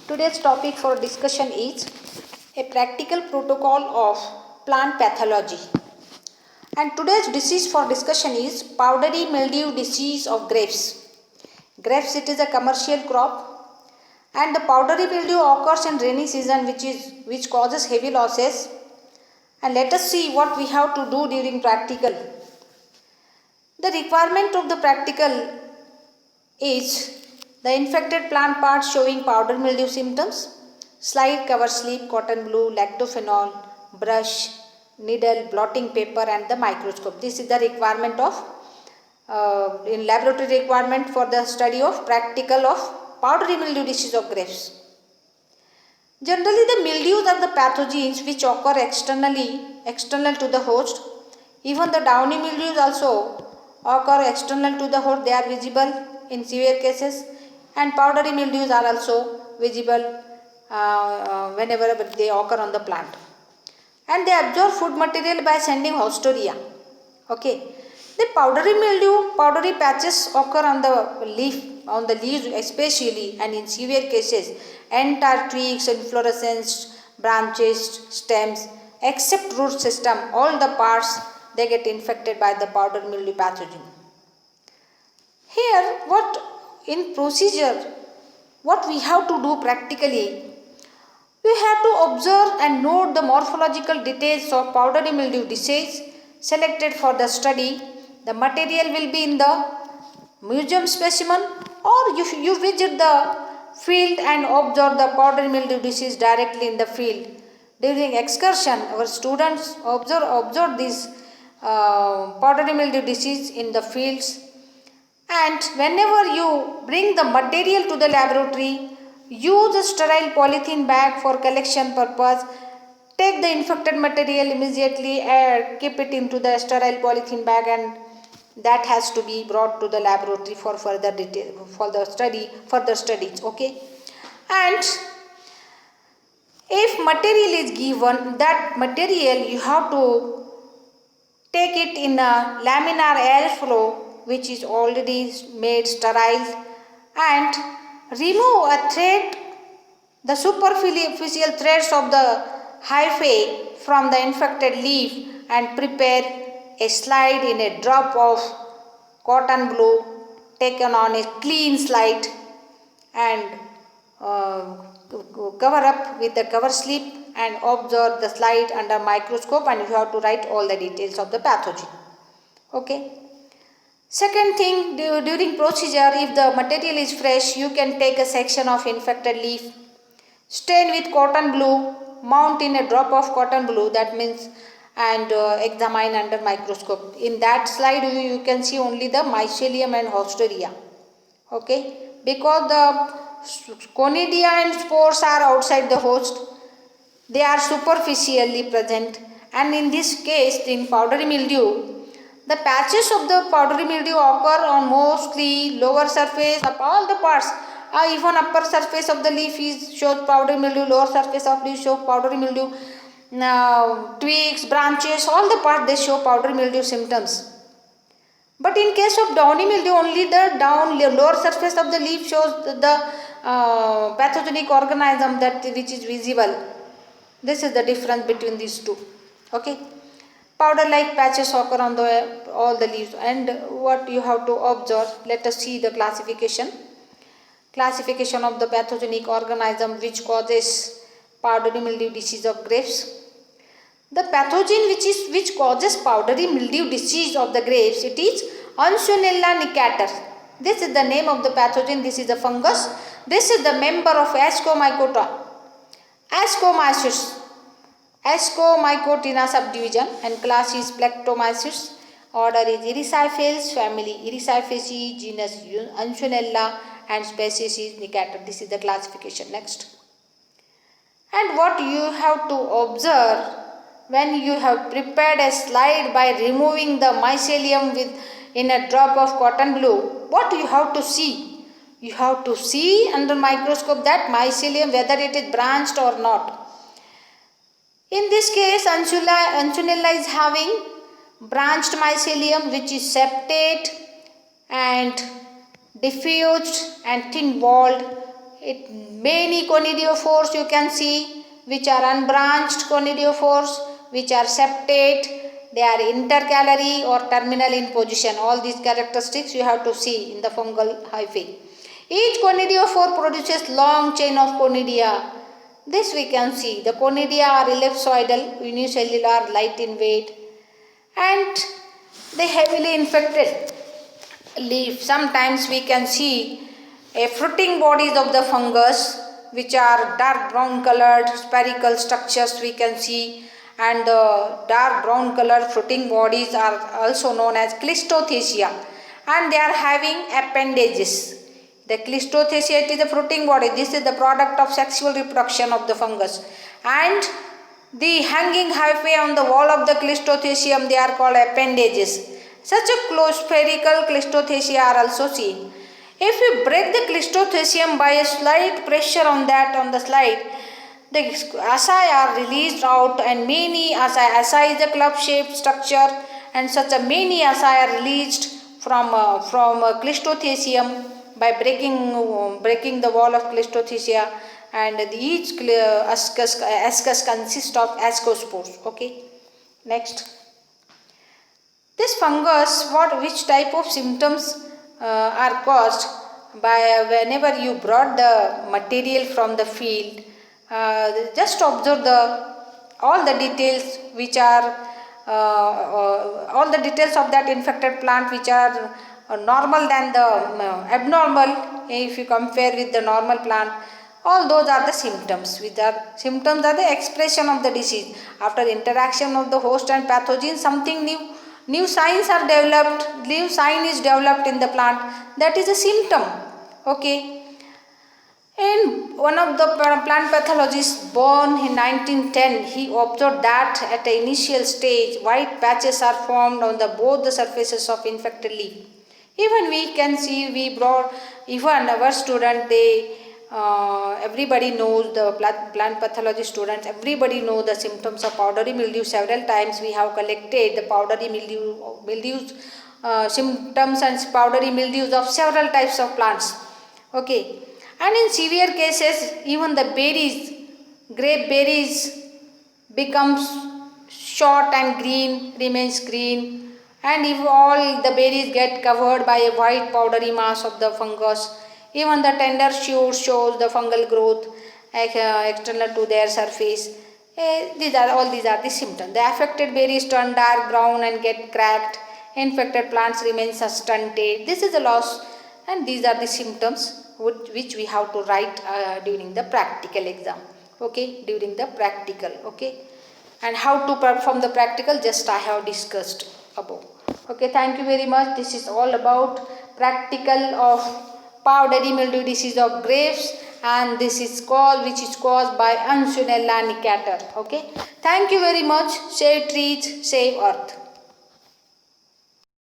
Today's topic for discussion is a practical protocol of plant pathology. And today's disease for discussion is powdery mildew disease of grapes. Grapes, it is a commercial crop, and the powdery mildew occurs in rainy season, which causes heavy losses. And let us see what we have to do during practical. The requirement of the practical is the infected plant parts showing powder mildew symptoms, slide, cover slip, cotton blue, lactophenol, brush, needle, blotting paper and the microscope. This is the requirement of in laboratory requirement for the study of practical of powdery mildew disease of grapes. Generally, the mildews are the pathogens which occur external to the host. Even the downy mildews also occur external to the host. They are visible in severe cases, and powdery mildews are also visible whenever they occur on the plant. And they absorb food material by sending haustoria. Okay. The powdery patches occur on the leaves especially, and in severe cases, entire twigs, inflorescence, branches, stems, except root system, all the parts they get infected by the powder mildew pathogen. Here, what we have to do practically, we have to observe and note the morphological details of powdery mildew disease selected for the study. The material will be in the museum specimen, or you visit the field and observe the powdery mildew disease directly in the field. During excursion, our students observe this powdery mildew disease in the fields. And whenever you bring the material to the laboratory, use a sterile polythene bag for collection purpose. Take the infected material immediately and keep it into the sterile polythene bag, and that has to be brought to the laboratory for further studies. Okay. And if material is given, that material you have to take it in a laminar air flow which is already made sterile, and remove the superficial threads of the hyphae from the infected leaf, and prepare a slide in a drop of cotton blue taken on a clean slide, and cover up with the cover slip and observe the slide under microscope, and you have to write all the details of the pathogen. Okay. Second thing, during procedure, if the material is fresh, you can take a section of infected leaf, stain with cotton blue, mount in a drop of cotton blue, that means, and examine under microscope. In that slide you can see only the mycelium and haustoria. Okay, because the conidia and spores are outside the host, they are superficially present, and in this case, in powdery mildew, the patches of the powdery mildew occur on mostly lower surface of all the parts. Even upper surface of the leaf shows powdery mildew, lower surface of leaf shows powdery mildew. Now, twigs, branches, all the parts they show powdery mildew symptoms. But in case of downy mildew, only the lower surface of the leaf shows the pathogenic organism which is visible. This is the difference between these two. Okay. Powder like patches occur on all the leaves, and what you have to observe, let us see the classification of the pathogenic organism which causes powdery mildew disease of grapes. The pathogen which causes powdery mildew disease of the grapes, it is Ansunella nicator. This is the name of the pathogen. This is a fungus. This is the member of Ascomycota, Ascomycotina subdivision, and class is Plectomyces. Order is Erysipelas, family Erysipecae, genus Ansunella, and species is Nicator. This is the classification. Next. And what you have to observe when you have prepared a slide by removing the mycelium in a drop of cotton blue, what you have to see? You have to see under microscope that mycelium, whether it is branched or not. In this case, Ansunella is having branched mycelium which is septate and diffused and thin walled Many conidiophores you can see, which are unbranched conidiophores, which are septate, they are intercalary or terminal in position. All these characteristics you have to see in the fungal hyphae. Each conidiophore produces long chain of conidia. This we can see. The conidia are ellipsoidal, unicellular, light in weight, and they heavily infected leaf. Sometimes we can see a fruiting bodies of the fungus, which are dark brown colored spherical structures we can see, and the dark brown colored fruiting bodies are also known as Clistothecia, and they are having appendages. The Clistothecia is the fruiting body. This is the product of sexual reproduction of the fungus, and the hanging hyphae on the wall of the Clistothecium, they are called appendages. Such a close spherical Clistothecia are also seen. If we break the Clistothecium by a slight pressure on the slide, the asci are released out, and many asci is a club-shaped structure, and such a many asci are released from Clistothecium by breaking the wall of Clistothecia, and each ascus consists of ascospores. Okay, next. This fungus, which type of symptoms are caused by whenever you brought the material from the field? Just observe all the details which are all the details of that infected plant, which are normal than the abnormal. If you compare with the normal plant, all those are the symptoms. Symptoms are the expression of the disease. After interaction of the host and pathogen, something new signs are developed. New sign is developed in the plant. That is a symptom. Okay. And one of the plant pathologists born in 1910, he observed that at the initial stage, white patches are formed on both the surfaces of infected leaf. Even we can see, even our student, everybody knows, the plant pathology students, everybody knows the symptoms of powdery mildew. Several times we have collected the powdery mildews, symptoms and powdery mildews of several types of plants. Okay. And in severe cases, even the grape berries becomes short and green, remains green, and if all the berries get covered by a white powdery mass of the fungus, even the tender shoots shows the fungal growth external to their surface. These are the symptoms. The affected berries turn dark brown and get cracked. Infected plants remain stunted. This is the loss, and these are the symptoms which we have to write during the practical exam. Okay, during the practical. Okay, and how to perform the practical, just I have discussed above. Okay, thank you very much. This is all about practical of powdery mildew disease of grapes, and which is caused by Unsonella nicator. Okay, thank you very much. Save trees, save earth.